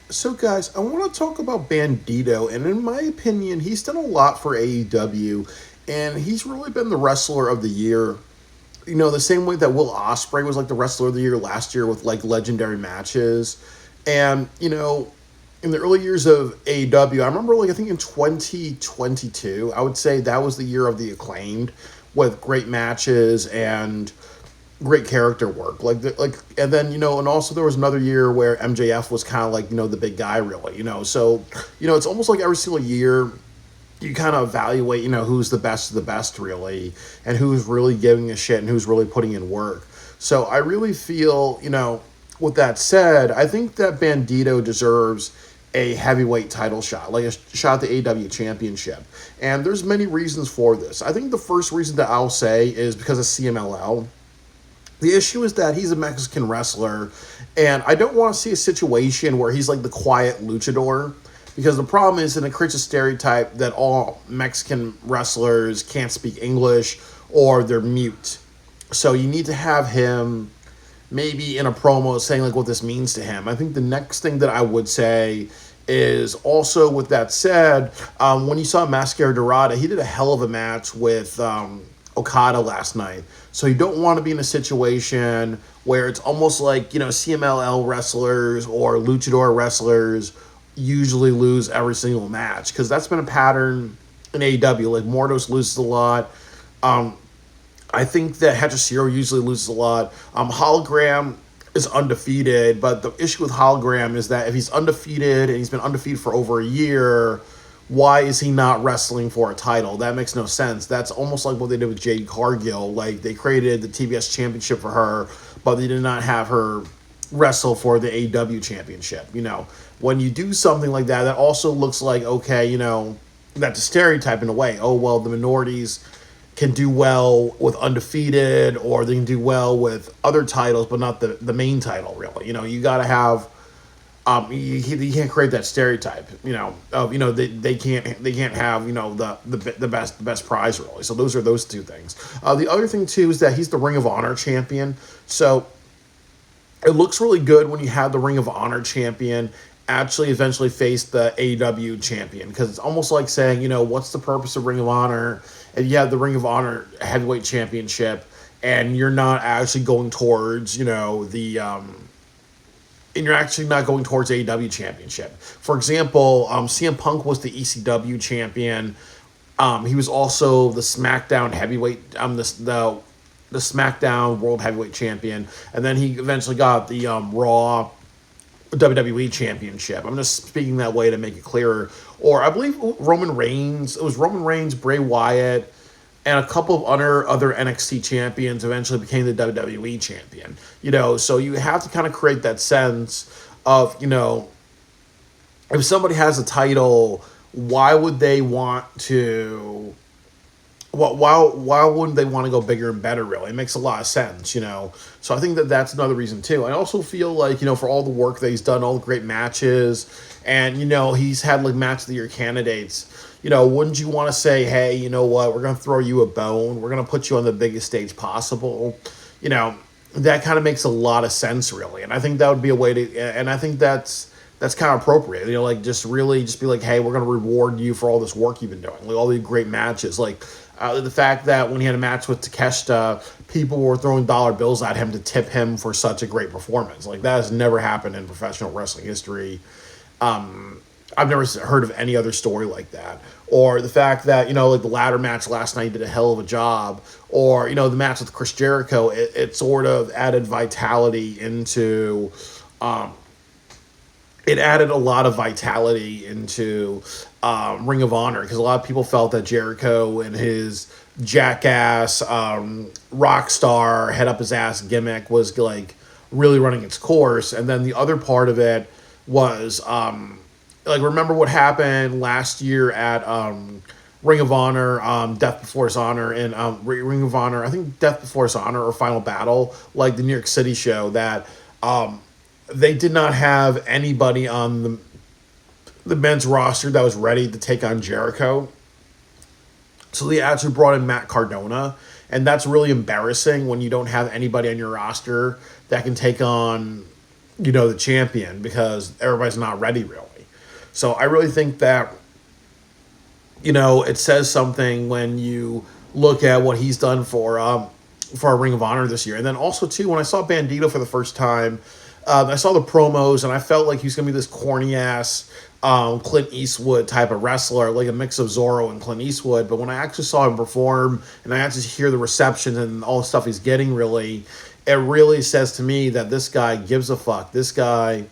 So, guys, I want to talk about Bandido, and in my opinion, he's done a lot for AEW, and he's really been the wrestler of the year. The same way that Will Ospreay was like the wrestler of the year last year with like legendary matches, and in the early years of AEW, I remember like I think in 2022, I would say that was the year of the acclaimed with great matches and great character work. And then and also there was another year where MJF was kind of like the big guy really. So it's almost like every single year you kind of evaluate who's the best of the best really, and who's really giving a shit and who's really putting in work. So I really feel with that said, I think that Bandito deserves a heavyweight title shot, like a shot at the AEW Championship. And there's many reasons for this. I think the first reason that I'll say is because of CMLL. The issue is that he's a Mexican wrestler, and I don't want to see a situation where he's like the quiet luchador, because the problem is, and it creates a stereotype that all Mexican wrestlers can't speak English or they're mute. So you need to have him maybe in a promo saying like what this means to him. I think the next thing that I would say is also with that said, when you saw Mascara Dorada, he did a hell of a match with Okada last night. So you don't want to be in a situation where it's almost like, CMLL wrestlers or luchador wrestlers usually lose every single match, because that's been a pattern in AEW. Like Mordos loses a lot. I think that Hachishiro usually loses a lot. Hologram is undefeated, but the issue with Hologram is that if he's undefeated and he's been undefeated for over a year, why is he not wrestling for a title? That makes no sense. That's almost like what they did with Jade Cargill. Like, they created the TBS Championship for her, but they did not have her wrestle for the AEW Championship. When you do something like that, that also looks like, okay, that's a stereotype in a way. Oh, well, the minorities can do well with undefeated, or they can do well with other titles, but not the main title, really. You got to have you can't create that stereotype, of they can't have the best prize really. So those are those two things. The other thing too is that he's the Ring of Honor champion. So it looks really good when you have the Ring of Honor champion actually eventually face the AEW champion, because it's almost like saying, what's the purpose of Ring of Honor if you have the Ring of Honor heavyweight championship and you're not actually going towards and you're actually not going towards AEW championship. For example, CM Punk was the ECW champion. He was also the SmackDown heavyweight, the SmackDown World Heavyweight Champion, and then he eventually got the Raw WWE Championship. I'm just speaking that way to make it clearer. Or I believe Roman Reigns. It was Roman Reigns, Bray Wyatt, and a couple of other NXT champions eventually became the WWE champion. So you have to kind of create that sense of, if somebody has a title, why would they want to? Why wouldn't they want to go bigger and better? Really, it makes a lot of sense. So I think that that's another reason too. I also feel like for all the work that he's done, all the great matches, and he's had like match of the year candidates. Wouldn't you want to say, hey, you know what? We're gonna throw you a bone. We're gonna put you on the biggest stage possible. That kind of makes a lot of sense, really. And I think that would be a way to. And I think that's kind of appropriate. Like just be like, hey, we're gonna reward you for all this work you've been doing, like all these great matches, like. The fact that when he had a match with Takeshita, people were throwing dollar bills at him to tip him for such a great performance. Like, that has never happened in professional wrestling history. I've never heard of any other story like that. Or the fact that, like the ladder match last night did a hell of a job. Or, the match with Chris Jericho, it sort of added vitality into... it added a lot of vitality into Ring of Honor, because a lot of people felt that Jericho and his jackass rock star head up his ass gimmick was like really running its course. And then the other part of it was remember what happened last year at Ring of Honor, Death Before Dishonor, and Ring of Honor, I think Death Before Dishonor or Final Battle, like the New York City show, that they did not have anybody on the men's roster that was ready to take on Jericho. So they actually brought in Matt Cardona, and that's really embarrassing when you don't have anybody on your roster that can take on the champion because everybody's not ready really. So I really think that it says something when you look at what he's done for our Ring of Honor this year. And then also too, when I saw Bandido for the first time, I saw the promos and I felt like he was gonna be this corny ass Clint Eastwood type of wrestler, like a mix of Zorro and Clint Eastwood. But when I actually saw him perform and I actually hear the reception and all the stuff he's getting, it really says to me that this guy gives a fuck. This guy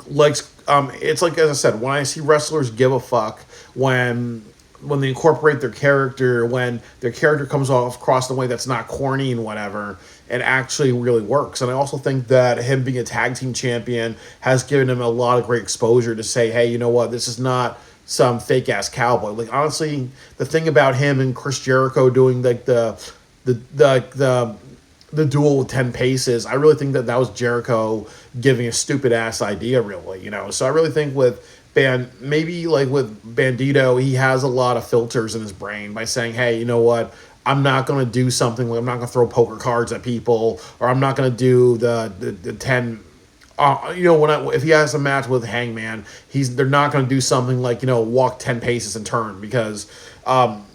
likes it's like, as I said, when I see wrestlers give a fuck, when they incorporate their character, when their character comes off across the way that's not corny and whatever, it actually really works. And I also think that him being a tag team champion has given him a lot of great exposure to say, hey, you know what, this is not some fake ass cowboy. Like, honestly, the thing about him and Chris Jericho doing like the duel with 10 paces, I really think that was Jericho giving a stupid ass idea, really. So I really think maybe like with Bandido, he has a lot of filters in his brain by saying, hey, you know what? I'm not going to do something like I'm not going to throw poker cards at people, or I'm not going to do the 10. If he has a match with Hangman, they're not going to do something like walk 10 paces and turn, because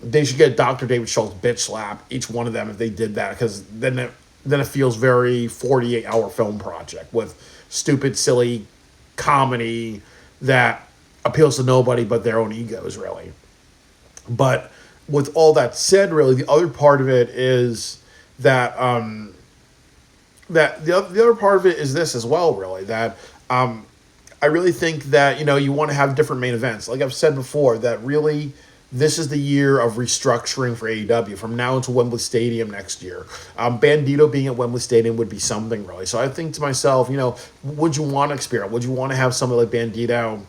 they should get Dr. David Schultz bitch slap each one of them if they did that, because then it feels very 48-hour film project with stupid, silly comedy that appeals to nobody but their own egos, really. But with all that said, really, the other part of it is that the other part of it is this as well, really, that I really think that you want to have different main events. Like I've said before, that really this is the year of restructuring for AEW from now until Wembley Stadium next year. Bandido being at Wembley Stadium would be something, really. So I think to myself, would you want to experiment? Would you want to have something like Bandido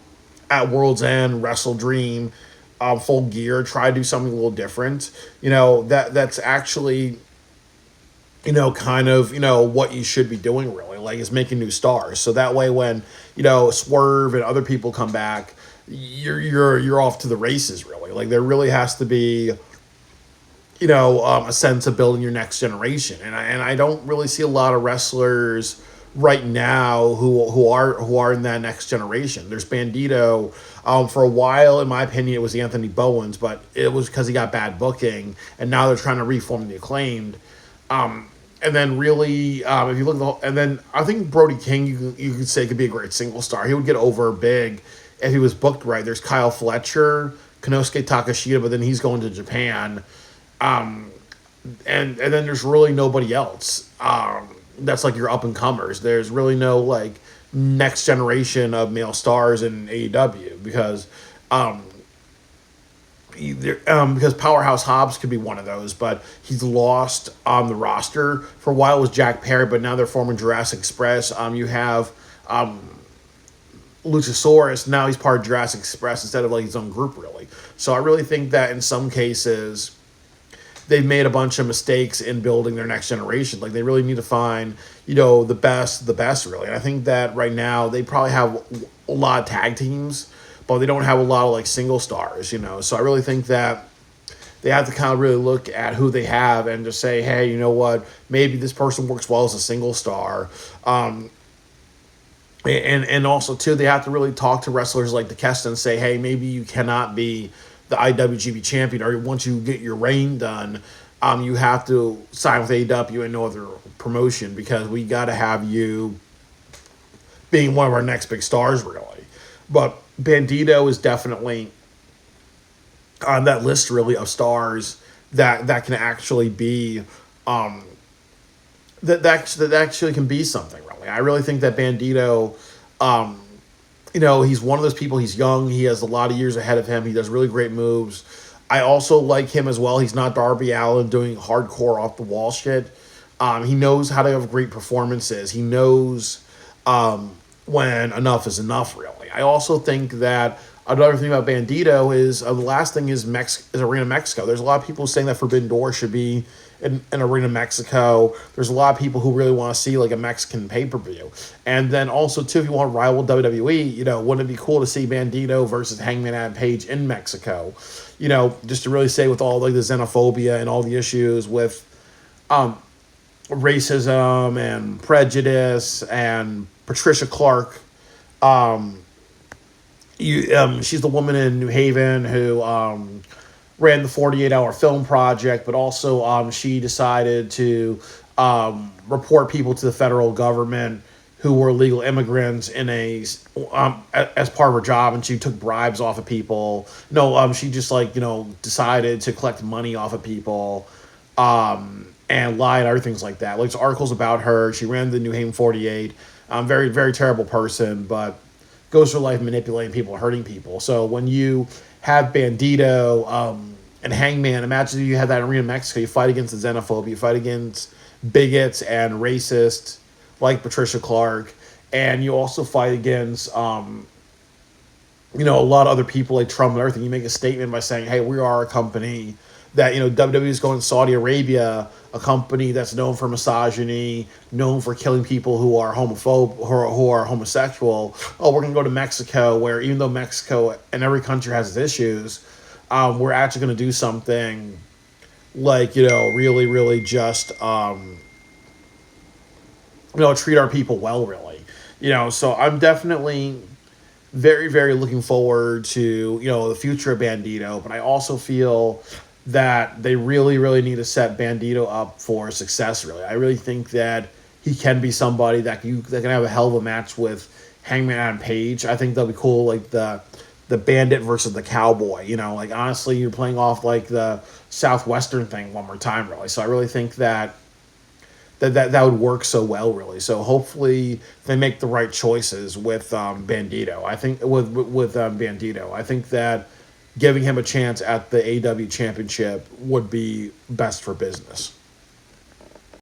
at World's End, Wrestle Dream, Full Gear, try to do something a little different? That's actually kind of, what you should be doing, really, like, is making new stars. So that way when, Swerve and other people come back, you're off to the races, really. Like, there really has to be, a sense of building your next generation. And I don't really see a lot of wrestlers right now who are in that next generation. There's Bandido. For a while, in my opinion, it was Anthony Bowens, but it was because he got bad booking, and now they're trying to reform the Acclaimed. And then really, if you look at and then I think Brody King, you could say, could be a great single star. He would get over big if he was booked right. There's Kyle Fletcher, Konosuke Takashita, but then he's going to Japan. And then there's really nobody else. That's like your up and comers. There's really no like next generation of male stars in AEW because because Powerhouse Hobbs could be one of those, but he's lost on the roster. For a while it was Jack Perry, but now they're forming Jurassic Express. You have Luchasaurus, now he's part of Jurassic Express instead of like his own group, really. So I really think that in some cases they've made a bunch of mistakes in building their next generation. Like, they really need to find, the best, really. And I think that right now they probably have a lot of tag teams, but they don't have a lot of like single stars, So I really think that they have to kind of really look at who they have and just say, hey, you know what? Maybe this person works well as a single star. And also, too, they have to really talk to wrestlers like Takeshita and say, hey, maybe you cannot be the IWGP champion, or once you get your reign done, you have to sign with AEW and no other promotion, because we got to have you being one of our next big stars, really. But Bandido is definitely on that list, really, of stars that can actually be that actually can be something, really. I really think that Bandido, he's one of those people. He's young. He has a lot of years ahead of him. He does really great moves. I also like him as well. He's not Darby Allin doing hardcore off the wall shit. He knows how to have great performances. He knows when enough is enough, really. I also think that another thing about Bandido is the last thing is Arena Mexico. There's a lot of people saying that Forbidden Door should be in Arena Mexico. There's a lot of people who really want to see like a Mexican pay-per-view. And then also, too, if you want to rival WWE, wouldn't it be cool to see Bandido versus Hangman Adam Page in Mexico? Just to really say, with all like the xenophobia and all the issues with racism and prejudice and Patricia Clark. She's the woman in New Haven who ran the 48-hour film project, but also she decided to report people to the federal government who were illegal immigrants in as part of her job, and she took bribes off of people. No, she just decided to collect money off of people, and lied, everything's like that. Like, there's articles about her. She ran the New Haven 48. Very, very terrible person, but goes through life manipulating people, hurting people. So when you have Bandido and Hangman, imagine you have that arena in Mexico. You fight against the xenophobia, you fight against bigots and racists like Patricia Clark, and you also fight against a lot of other people like Trump and everything. You make a statement by saying, "Hey, we are a company that WWE is going to Saudi Arabia, a company that's known for misogyny, known for killing people who are homophobe, who are homosexual. Oh, we're going to go to Mexico, where even though Mexico and every country has its issues, we're actually going to do something like really, really just treat our people well, really." So I'm definitely very, very looking forward to the future of Bandido, but I also feel that they really, really need to set Bandido up for success. Really, I really think that he can be somebody that can have a hell of a match with Hangman Adam Page. I think that'll be cool, like the bandit versus the cowboy. Like, honestly, you're playing off like the Southwestern thing one more time, really. So I really think that would work so well, really. So hopefully they make the right choices with Bandido. I think with Bandido, I think that giving him a chance at the AEW Championship would be best for business.